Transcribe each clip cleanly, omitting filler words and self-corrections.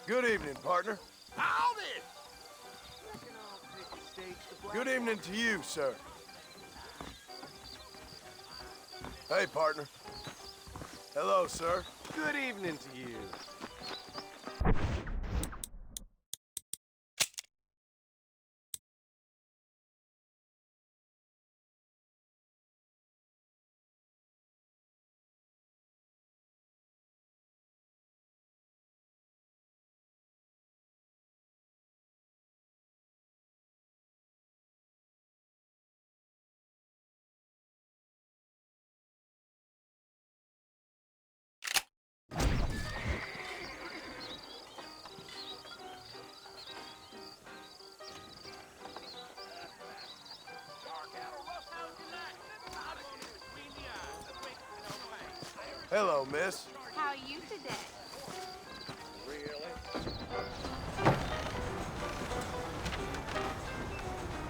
Good evening, partner. Hold it! Good evening to you, sir. Hey, partner. Hello, sir. Good evening to you. Hello, miss. How are you today? Really?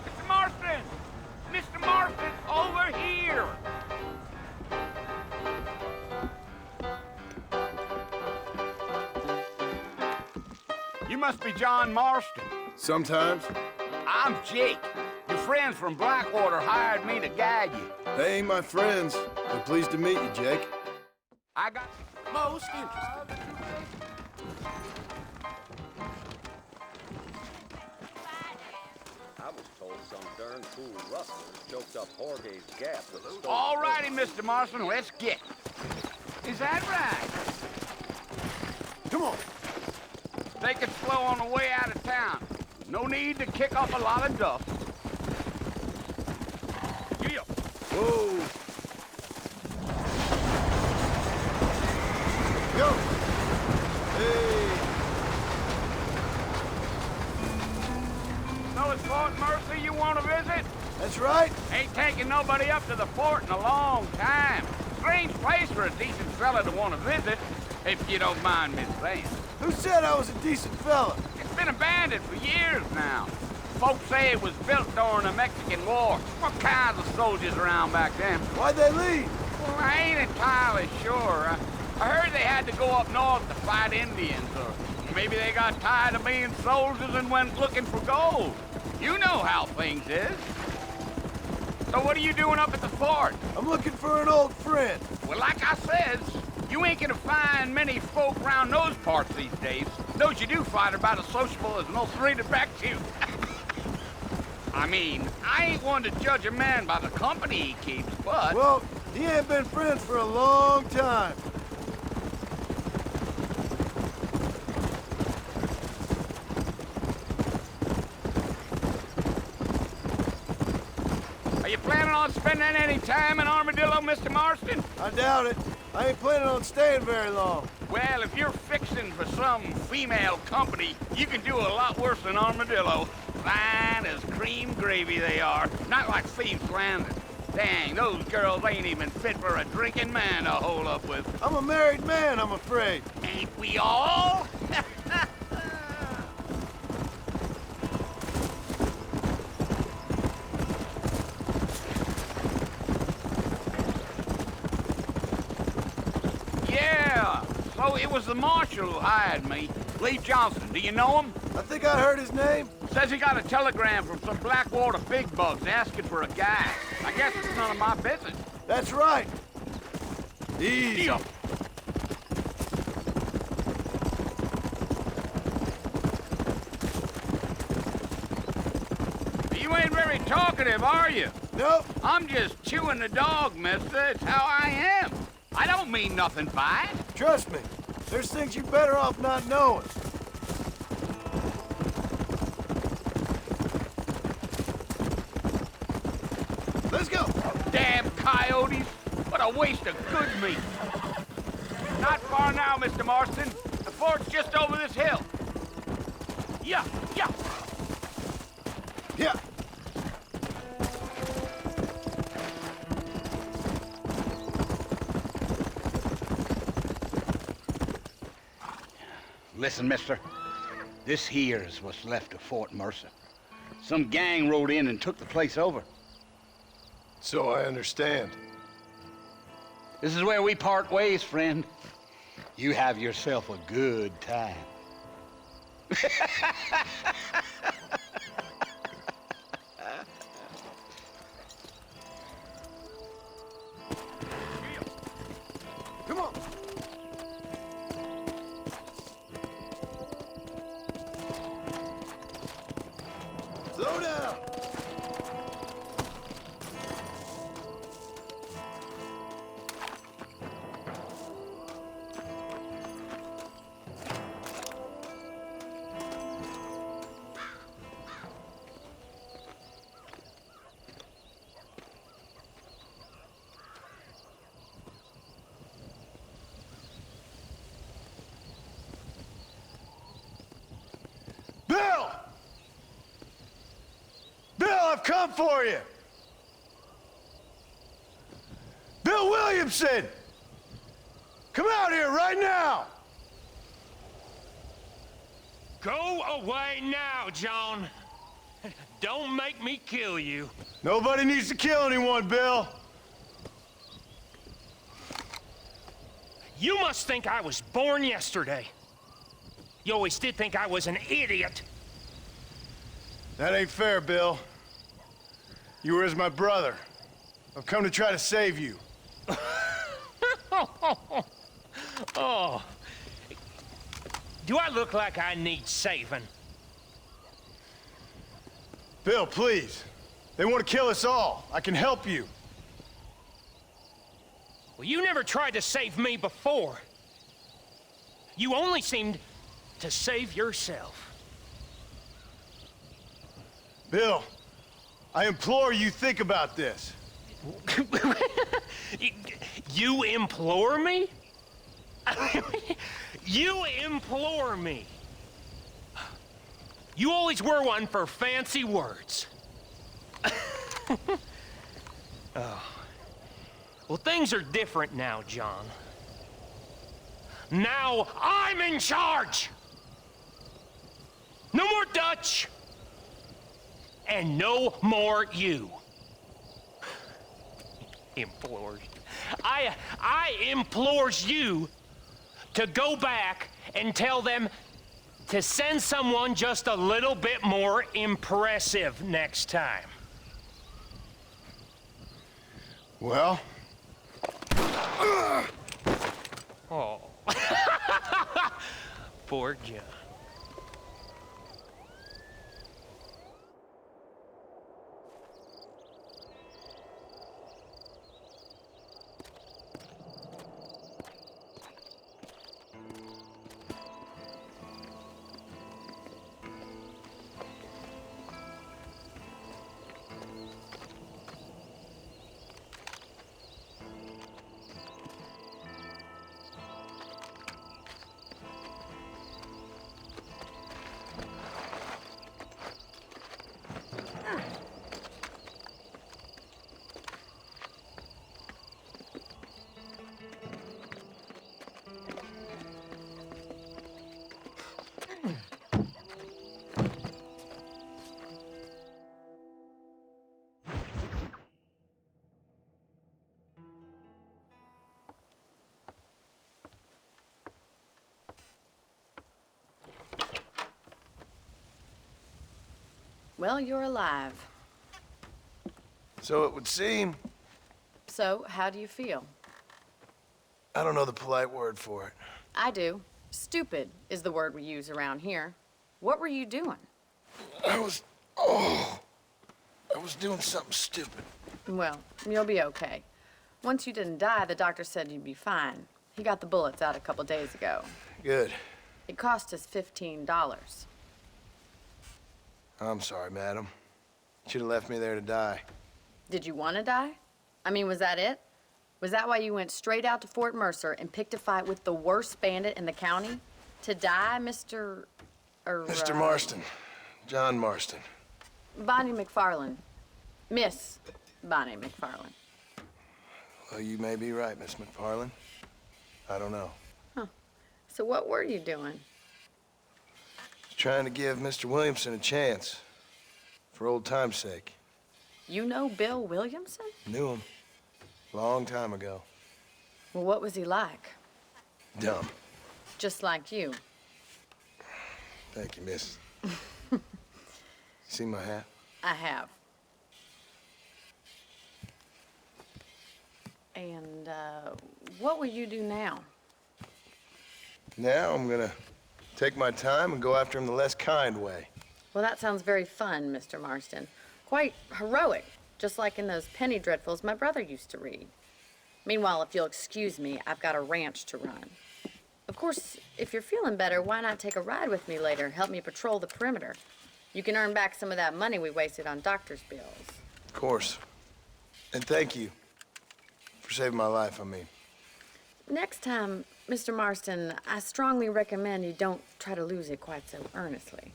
Mr. Marston! Mr. Marston, over here! You must be John Marston. Sometimes. I'm Jake. Your friends from Blackwater hired me to guide you. They ain't my friends. I'm pleased to meet you, Jake. I got... Most interesting. I was told some darn cool rustlers choked up Jorge's Gap with a stone. All righty, Mr. Marston, let's get. Is that right? Come on. Take it slow on the way out of town. No need to kick up a lot of dust. Yeah. Whoa. Yo. Hey. So it's Fort Mercy you want to visit? That's right. Ain't taking nobody up to the fort in a long time. Strange place for a decent fella to want to visit, if you don't mind me saying. Who said I was a decent fella? It's been abandoned for years now. Folks say it was built during the Mexican War. What kinds of soldiers around back then? Why'd they leave? Well, I ain't entirely sure. I heard they had to go up north to fight Indians, or maybe they got tired of being soldiers and went looking for gold. You know how things is. So what are you doing up at the fort? I'm looking for an old friend. Well, like I says, you ain't gonna find many folk around those parts these days. Those you do find are about as sociable as most reading back to you. I mean, I ain't one to judge a man by the company he keeps, but... Well, he ain't been friends for a long time. Are you planning on spending any time in Armadillo, Mr. Marston? I doubt it. I ain't planning on staying very long. Well, if you're fixing for some female company, you can do a lot worse than Armadillo. Fine as cream gravy they are. Not like Thieves Landing. Dang, those girls ain't even fit for a drinking man to hole up with. I'm a married man, I'm afraid. Ain't we all? Yeah, so it was the marshal who hired me. Lee Johnson, do you know him? I think I heard his name. Says he got a telegram from some Blackwater big bugs asking for a guy. I guess it's none of my business. That's right. Easy. Yeah. You ain't very talkative, are you? Nope. I'm just chewing the dog, mister. It's how I am. I don't mean nothing by it. Trust me. There's things you're better off not knowing. Let's go. Damn coyotes. What a waste of good meat. Not far now, Mr. Marston. The fort's just over this hill. Yeah, yeah. Yeah. Listen, mister. This here is what's left of Fort Mercer. Some gang rode in and took the place over. So I understand. This is where we part ways, friend. You have yourself a good time. Come on. Slow down. Bill! Bill, I've come for you! Bill Williamson! Come out here right now! Go away now, John. Don't make me kill you. Nobody needs to kill anyone, Bill. You must think I was born yesterday. You always did think I was an idiot. That ain't fair, Bill. You were as my brother. I've come to try to save you. Oh. Do I look like I need saving? Bill, please. They want to kill us all. I can help you. Well, you never tried to save me before. You only seemed to save yourself. Bill, I implore you think about this. You implore me? You implore me. You always were one for fancy words. Oh. Well, things are different now, John. Now I'm in charge! No more Dutch! And no more you. Implores. I implores you to go back and tell them to send someone just a little bit more impressive next time. Well? Oh. Poor John. Well, you're alive. So it would seem. So, how do you feel? I don't know the polite word for it. I do. Stupid is the word we use around here. What were you doing? I was doing something stupid. Well, you'll be okay. Once you didn't die, the doctor said you'd be fine. He got the bullets out a couple days ago. Good. It cost us $15. I'm sorry, madam. Should have left me there to die. Did you want to die? I mean, was that it? Was that why you went straight out to Fort Mercer and picked a fight with the worst bandit in the county? To die, Mr. Mr. Marston. John Marston. Bonnie McFarland. Miss Bonnie McFarland. Well, you may be right, Miss McFarland. I don't know. So what were you doing? Trying to give Mr. Williamson a chance. For old time's sake. You know Bill Williamson? Knew him. Long time ago. Well, what was he like? Dumb. Just like you. Thank you, miss. See my hat? I have. And, what will you do now? Now I'm gonna take my time and go after him the less kind way. Well, that sounds very fun, Mr. Marston. Quite heroic, just like in those penny dreadfuls my brother used to read. Meanwhile, if you'll excuse me, I've got a ranch to run. Of course, if you're feeling better, why not take a ride with me later? Help me patrol the perimeter. You can earn back some of that money we wasted on doctor's bills. Of course. And thank you for saving my life, I mean. Next time, Mr. Marston, I strongly recommend you don't try to lose it quite so earnestly.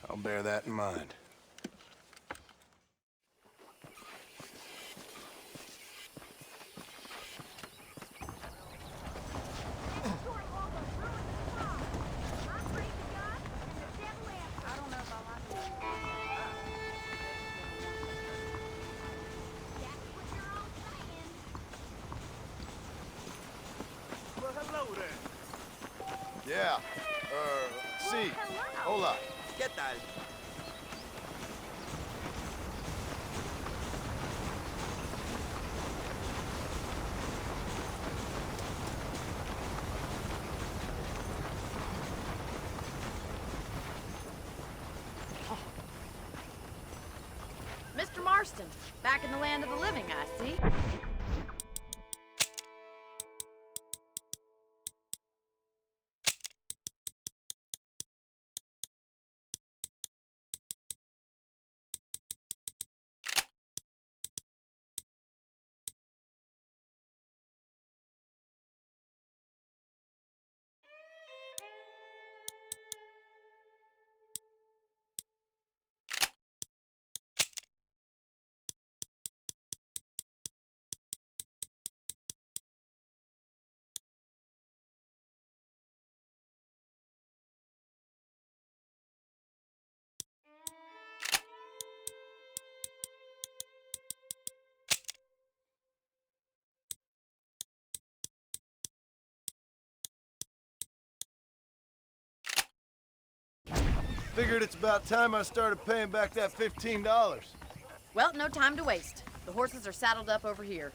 I'll bear that in mind. Yeah. Sí. Hola. ¿Qué tal? Mr. Marston, back in the land of the living, I see. Figured it's about time I started paying back that $15. Well, no time to waste. The horses are saddled up over here.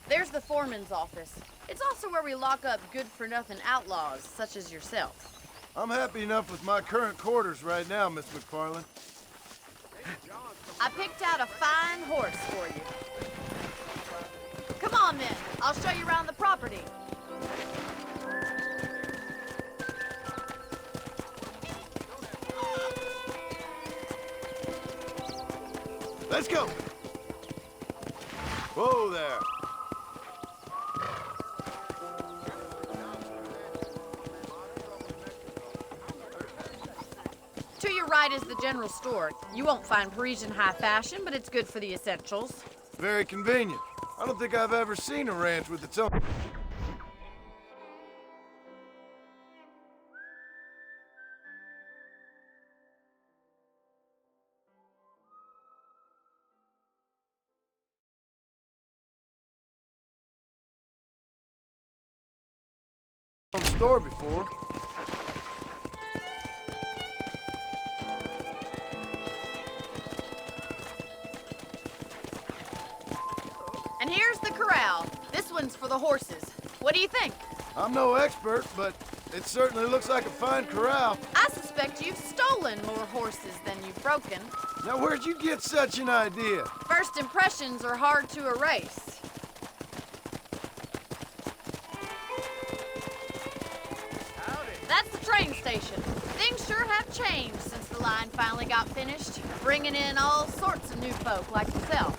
There's the foreman's office. It's also where we lock up good-for-nothing outlaws, such as yourself. I'm happy enough with my current quarters right now, Miss McFarland. I picked out a fine horse for you. Come on, then. I'll show you around the property. Let's go. Whoa there. To your right is the general store. You won't find Parisian high fashion, but it's good for the essentials. Very convenient. I don't think I've ever seen a ranch with its own store before. And here's the corral. This one's for the horses. What do you think? I'm no expert, but it certainly looks like a fine corral. I suspect you've stolen more horses than you've broken. Now, where'd you get such an idea? First impressions are hard to erase. That's the train station. Things sure have changed since the line finally got finished, bringing in all sorts of new folk like yourself.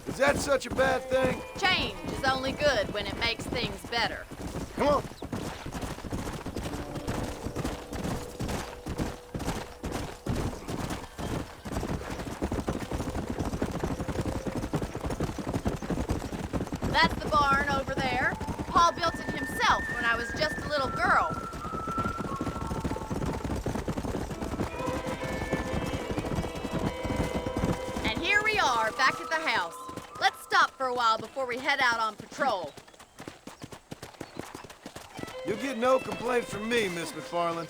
Is that such a bad thing? Change is only good when it makes things better. Come on. That's the barn over there. Paul built it himself when I was just a little girl. back at the house. Let's stop for a while before we head out on patrol. You'll get no complaints from me, Miss McFarland.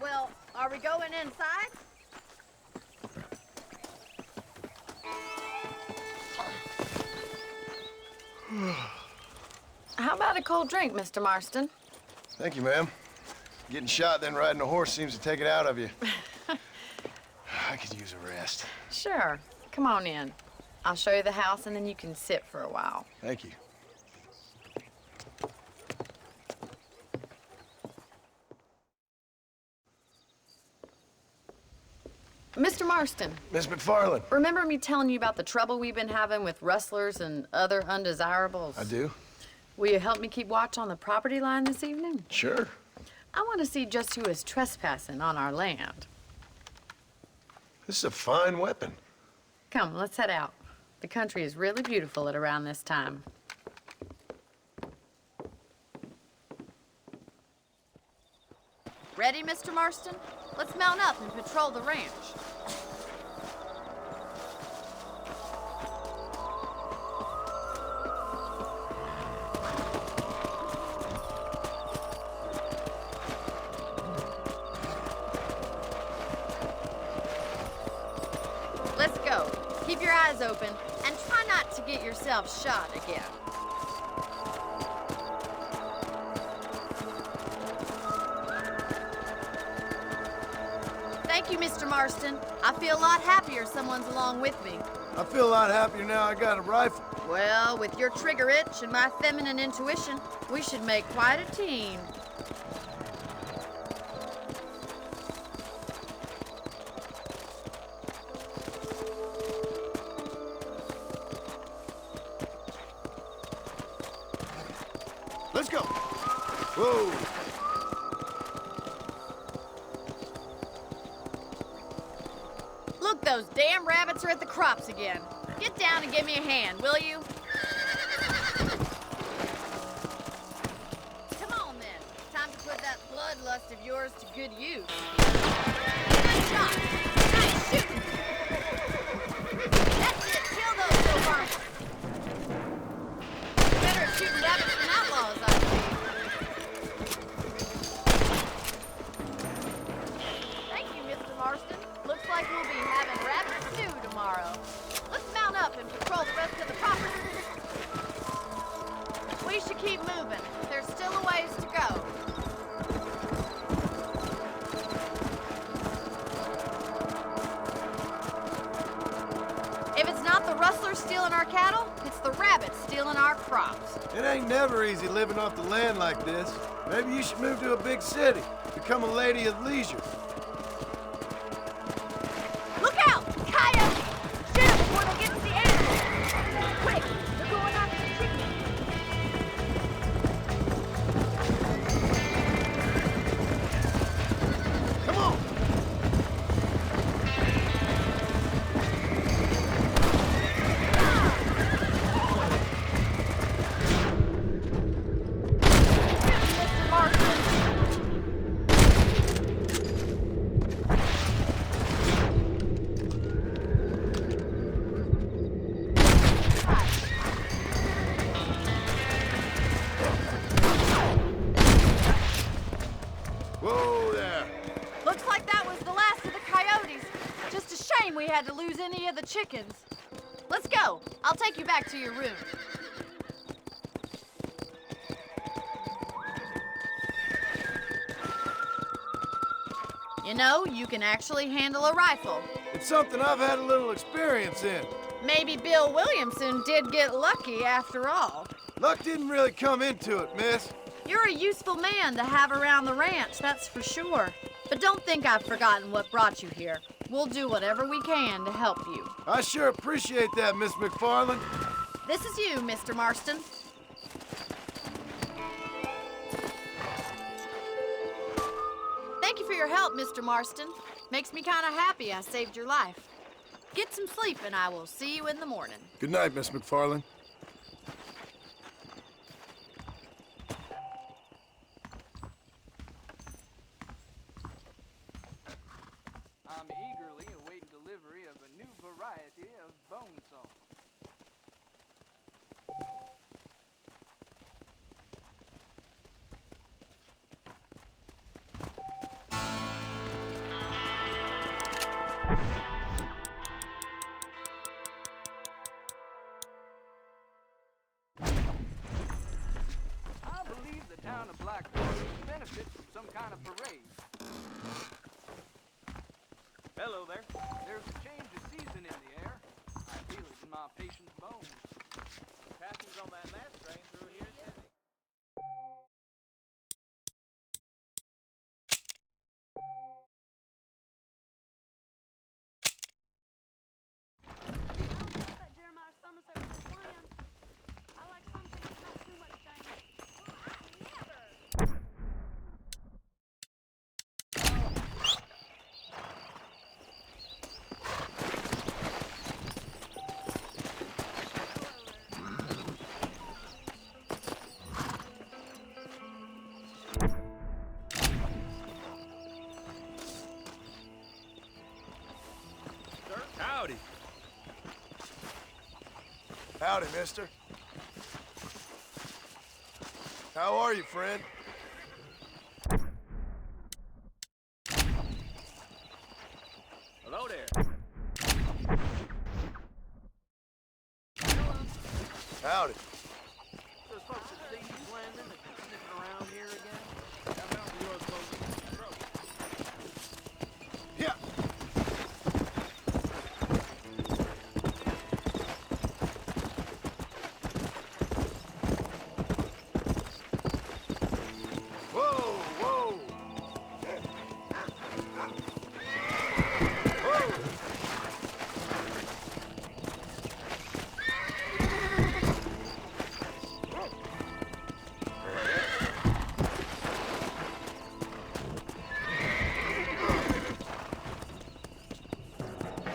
Well, are we going inside? How about a cold drink, Mr. Marston? Thank you, ma'am. Getting shot, then riding a horse seems to take it out of you. I could use a rest. Sure. Come on in. I'll show you the house, and then you can sit for a while. Thank you. Mr. Marston, Miss McFarland. remember me telling you about the trouble we've been having with rustlers and other undesirables? I do? Will you help me keep watch on the property line this evening? Sure. I want to see just who is trespassing on our land. This is a fine weapon. Come, let's head out. The country is really beautiful at around this time. Ready, Mr. Marston? Let's mount up and patrol the ranch. Let's go. Keep your eyes open and try not to get yourself shot again. Thank you, Mr. Marston. I feel a lot happier someone's along with me. I feel a lot happier now I got a rifle. Well, with your trigger itch and my feminine intuition, we should make quite a team. Let's go. Whoa. Look, those damn rabbits are at the crops again. Get down and give me a hand, will you? Come on, then. Time to put that bloodlust of yours to good use. Nice shot. Nice shooting. That's it. Kill those little varmints. Better at shooting rabbits than outlaws, I see. Thank you, Mr. Marston. Looks like we'll be having rabbit stew tomorrow. Let's mount up and patrol the rest of the property. We should keep moving. There's still a ways to go. If it's not the rustlers stealing our cattle, it's the rabbits stealing our crops. It ain't never easy living off the land like this. Maybe you should move to a big city. Become a lady of leisure. Look out! Coyotes! Shoot 'em before they get to the animals! Quick! They're going after the chickens! Come on. Mr. Marston! Whoa there. Looks like that was the last of the coyotes. Just a shame we had to lose any of the chickens. Let's go. I'll take you back to your room. You know, you can actually handle a rifle. It's something I've had a little experience in. Maybe Bill Williamson did get lucky after all. Luck didn't really come into it, miss. You're a useful man to have around the ranch, that's for sure. But don't think I've forgotten what brought you here. We'll do whatever we can to help you. I sure appreciate that, Miss McFarland. This is you, Mr. Marston. Thank you for your help, Mr. Marston. Makes me kind of happy I saved your life. Get some sleep and I will see you in the morning. Good night, Miss McFarland. town of Blackwater to benefit from some kind of parade. Hello there. There's a change of season in the air. I feel it in my patient's bones. Passengers on that last train through here today. That Jeremiah Somerset was playing. I like some things, not too much change. Well, I never. Howdy. Howdy, mister. How are you, friend? Hello there. Howdy. Those folks that see you landing and sniffing around here again? Yeah. Whoa, whoa.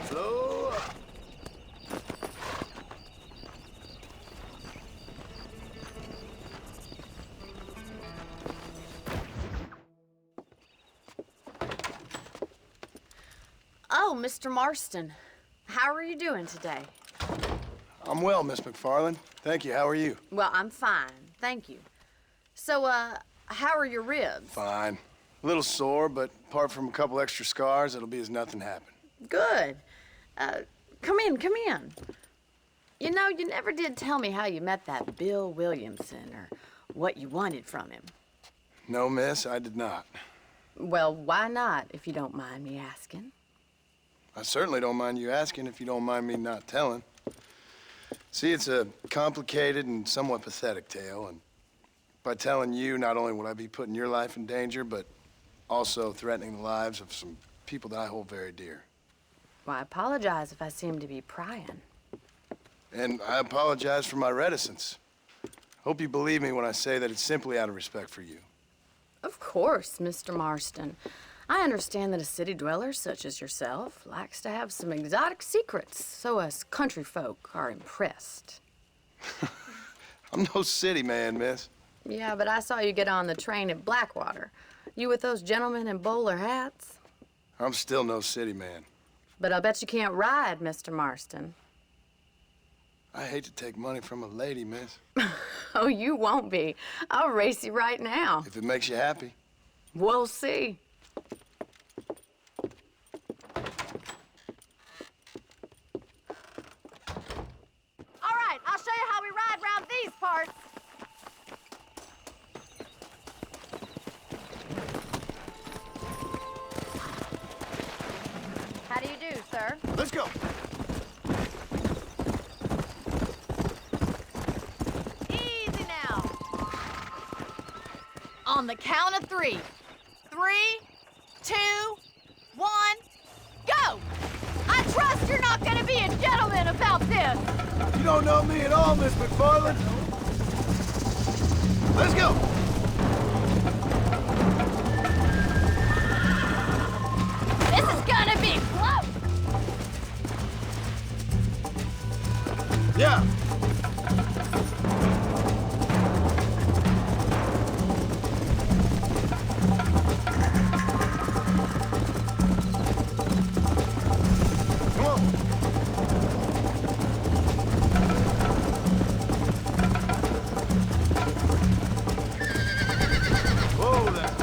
Slow up. Oh, Mr. Marston. How are you doing today? I'm well, Miss McFarland. Thank you. How are you? Well, I'm fine, thank you. So, how are your ribs? Fine. A little sore, but apart from a couple extra scars, it'll be as nothing happened. Good. Come in, come in. You know, you never did tell me how you met that Bill Williamson or what you wanted from him. No, miss, I did not. Well, why not, if you don't mind me asking? I certainly don't mind you asking if you don't mind me not telling. See, it's a complicated and somewhat pathetic tale, and by telling you, not only would I be putting your life in danger, but also threatening the lives of some people that I hold very dear. Well, I apologize if I seem to be prying. And I apologize for my reticence. Hope you believe me when I say that it's simply out of respect for you. Of course, Mr. Marston. I understand that a city dweller such as yourself likes to have some exotic secrets, so us country folk are impressed. I'm no city man, miss. Yeah, but I saw you get on the train at Blackwater. You with those gentlemen in bowler hats? I'm still no city man. But I'll bet you can't ride, Mr. Marston. I hate to take money from a lady, miss. Oh, you won't be. I'll race you right now. If it makes you happy. We'll see. All right, I'll show you how we ride round these parts. How do you do, sir? Let's go. Easy now. On the count of 3. 3, 2, 1, go! I trust you're not gonna be a gentleman about this. You don't know me at all, Miss McFarland. Let's go. This is gonna be close. Yeah. Come on. Whoa there.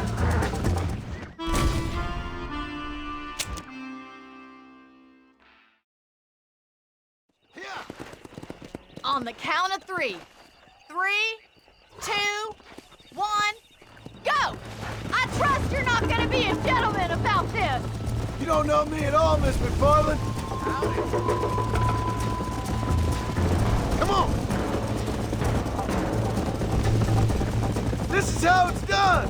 On the count of 3. 3, 2, 1, being gentlemen about this. You don't know me at all, Miss McFarland. Come on. This is how it's done.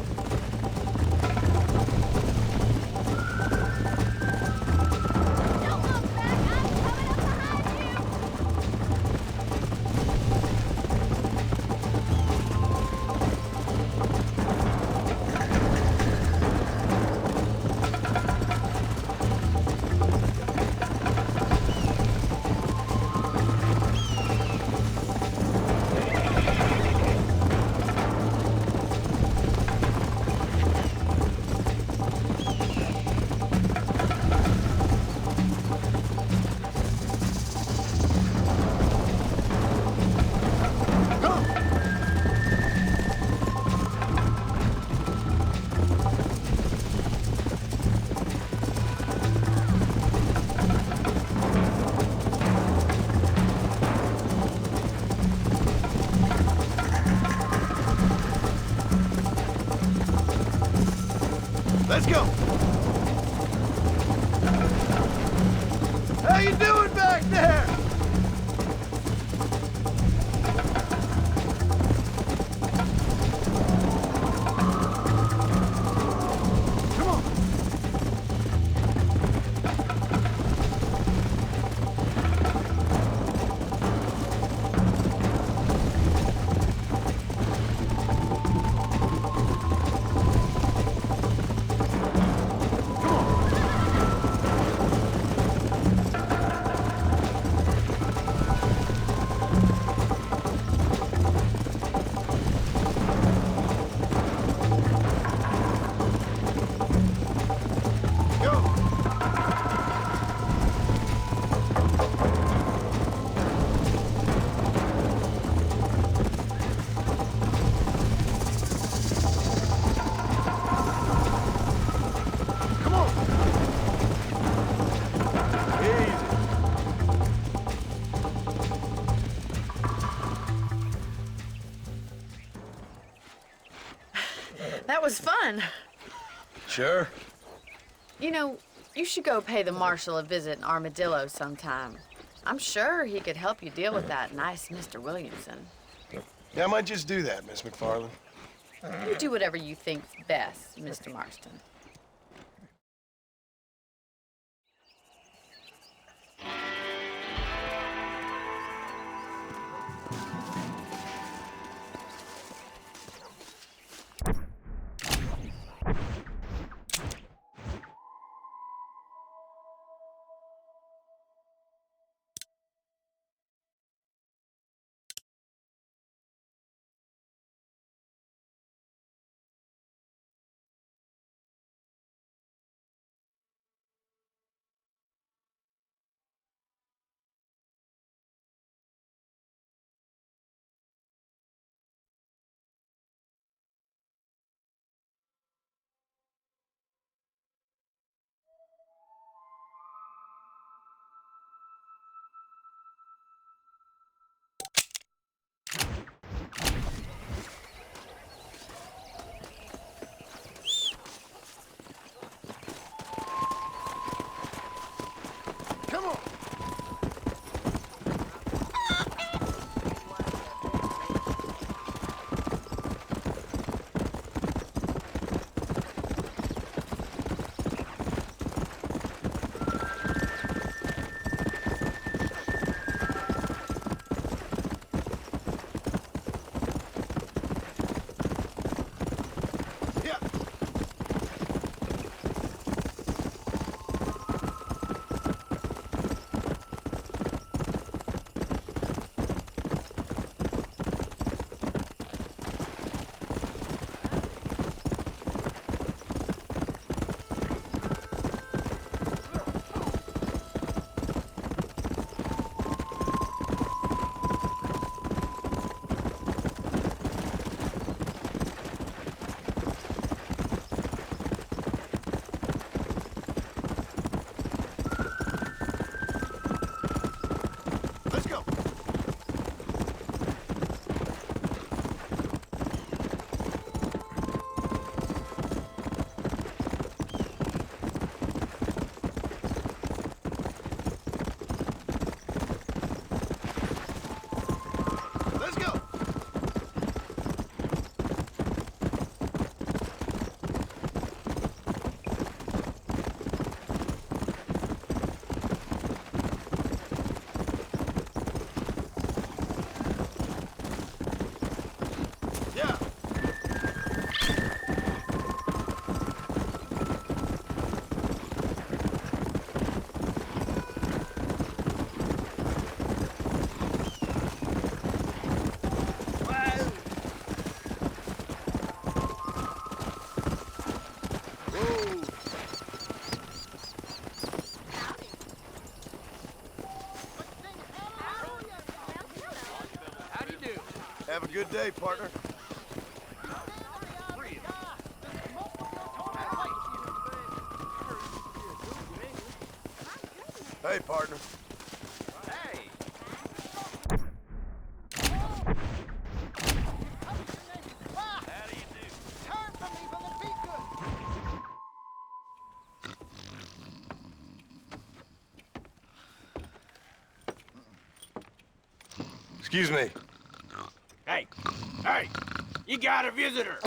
Don't look back. I'm coming up behind you. Let's go. How you doing back there? Come on. That was fun. Sure. You know, you should go pay the marshal a visit in Armadillo sometime. I'm sure he could help you deal with that nice Mr. Williamson. Yeah, I might just do that, Miss McFarland. You do whatever you think's best, Mr. Marston. How do you do? Have a good day, partner. Hey, partner. Hey! Excuse me. Hey, hey, you got a visitor.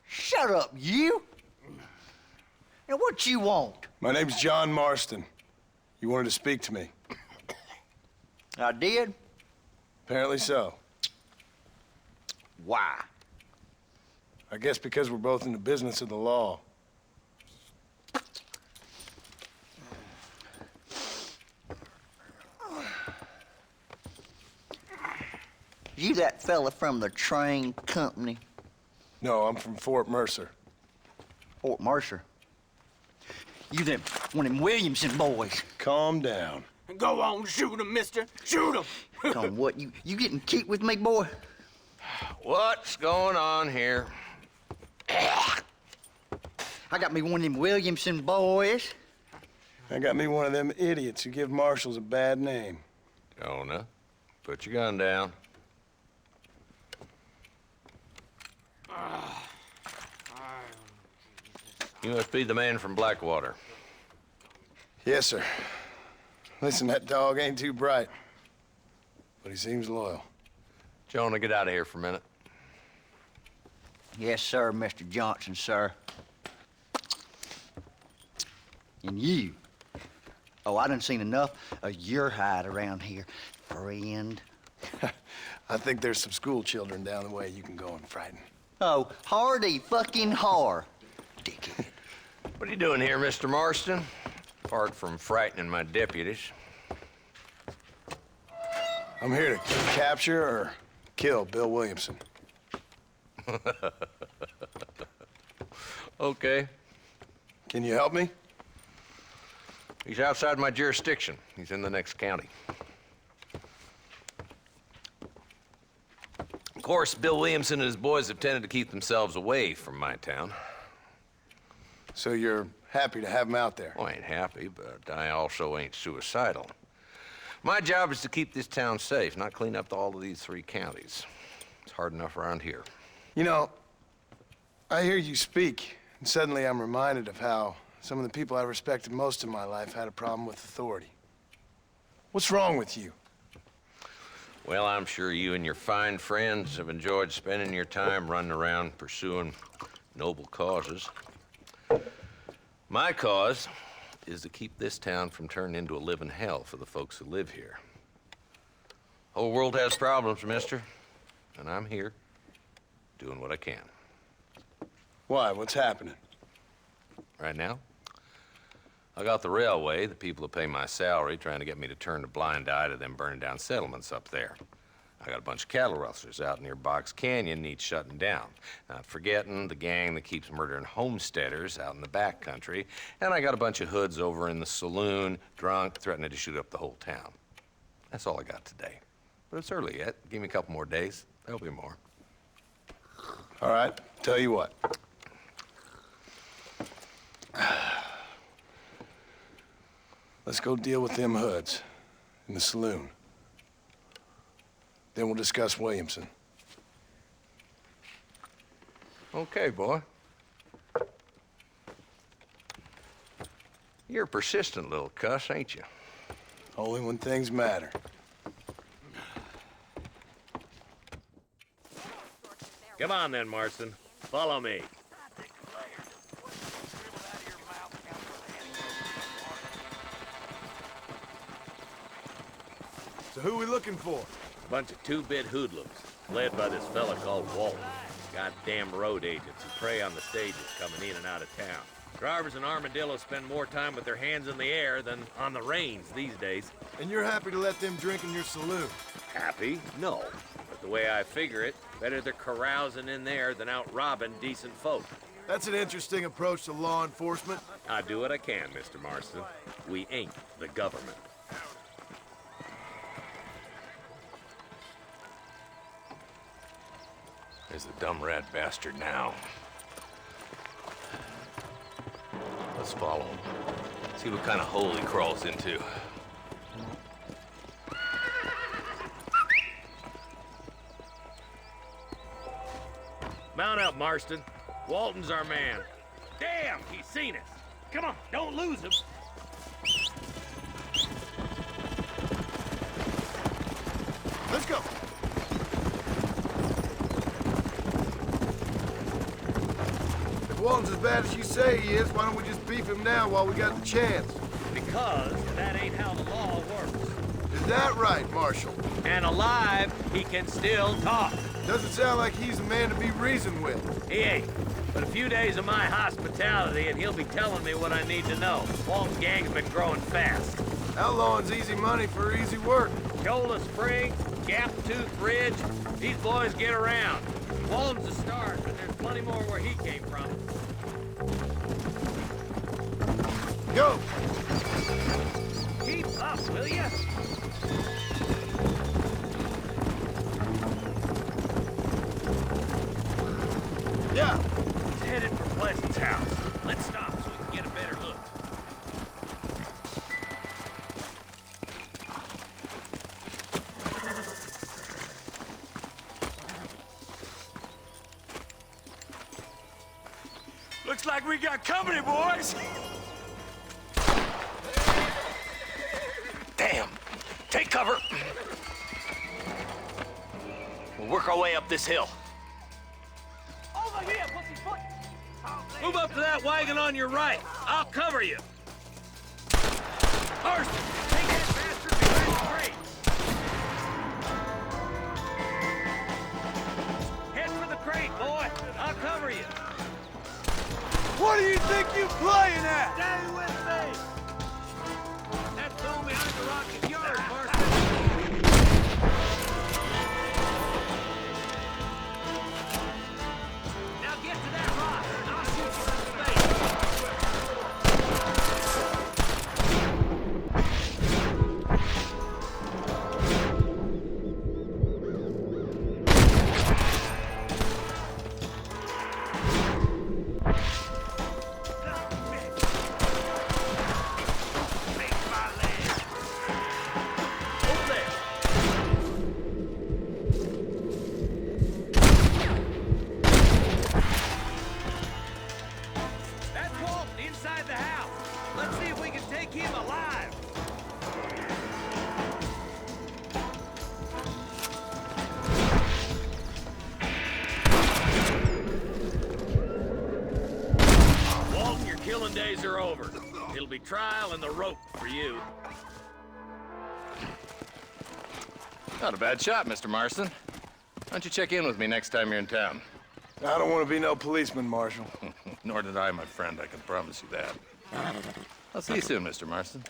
Shut up, you! Now, what you want? My name's John Marston. You wanted to speak to me. I did? Apparently so. Why? I guess because we're both in the business of the law. You that fella from the train company, No, I'm from Fort Mercer. Fort Mercer? You them, one of them Williamson boys. Calm down. Go on, shoot him, mister. Shoot him. On what, you getting kicked with me, boy? What's going on here? I got me one of them Williamson boys. I got me one of them idiots who give marshals a bad name. Jonah, put your gun down. You must be the man from Blackwater. Yes, sir. Listen, that dog ain't too bright, but he seems loyal. Jonah, get out of here for a minute. Yes, sir, Mr. Johnson, sir. And you. Oh, I done seen enough of your hide around here, friend. I think there's some school children down the way you can go and frighten. Oh, hardy fucking har. Dickhead. What are you doing here, Mr. Marston? Apart from frightening my deputies. I'm here to capture or kill Bill Williamson. Okay. Can you help me? He's outside my jurisdiction. He's in the next county. Of course, Bill Williamson and his boys have tended to keep themselves away from my town. So you're happy to have him out there? Well, I ain't happy, but I also ain't suicidal. My job is to keep this town safe, not clean up all of these 3 counties. It's hard enough around here. You know, I hear you speak, and suddenly I'm reminded of how some of the people I respected most in my life had a problem with authority. What's wrong with you? Well, I'm sure you and your fine friends have enjoyed spending your time running around pursuing noble causes. My cause is to keep this town from turning into a living hell for the folks who live here. Whole world has problems, mister, and I'm here doing what I can. Why? What's happening? Right now, I got the railway, the people who pay my salary, trying to get me to turn a blind eye to them burning down settlements up there. I got a bunch of cattle rustlers out near Box Canyon needs shutting down. Not forgetting the gang that keeps murdering homesteaders out in the back country. And I got a bunch of hoods over in the saloon, drunk, threatening to shoot up the whole town. That's all I got today. But it's early yet. Give me a couple more days. There'll be more. All right, tell you what. Let's go deal with them hoods in the saloon. Then we'll discuss Williamson. Okay, boy. You're a persistent little cuss, ain't you? Only when things matter. Come on then, Marston. Follow me. So who we looking for? Bunch of two-bit hoodlums, led by this fella called Walt. Goddamn road agents who prey on the stages coming in and out of town. Drivers and armadillos spend more time with their hands in the air than on the reins these days. And you're happy to let them drink in your saloon? Happy? No. But The way I figure it, better they're carousing in there than out robbing decent folk. That's an interesting approach to law enforcement. I do what I can, Mr. Marston. We ain't the government. There's the dumb rat bastard now. Let's follow him. See what kind of hole he crawls into. Mount up, Marston. Walton's our man. Damn, he's seen us. Come on, don't lose him. Let's go. If Walton's as bad as you say he is, why don't we just beef him now while we got the chance? Because that ain't how the law works. Is that right, Marshal? And alive, he can still talk. Doesn't sound like he's a man to be reasoned with. He ain't. But a few days of my hospitality and he'll be telling me what I need to know. Walton's gang's been growing fast. Outlawing's easy money for easy work. Shola Spring, Gap Tooth Ridge, these boys get around. Walton's a start, but there's plenty more where he came from. Go! Keep up, will ya? Yeah. He's headed for Pleasant's house. Let's stop so we can get a better look. Looks like we got company, boys. Damn! Take cover! We'll work our way up this hill. Over here, pussyfoot! Move up to that wagon on your right. I'll cover you. Marston, take that bastard behind the crate. Head for the crate, boy. I'll cover you. What do you think you playing at? Stay with me. That stone behind the rock is yours, Marston. Now get to that rock. I'll shoot you in the face. Over there. That's Walton inside the house. Let's see if we can take him alive. Walton, your killing days are over. It'll be trial and the rope for you. Not a bad shot, Mr. Marston. Why don't you check in with me next time you're in town? I don't want to be no policeman, Marshal. Nor did I, my friend. I can promise you that. I'll see you soon, Mr. Marston.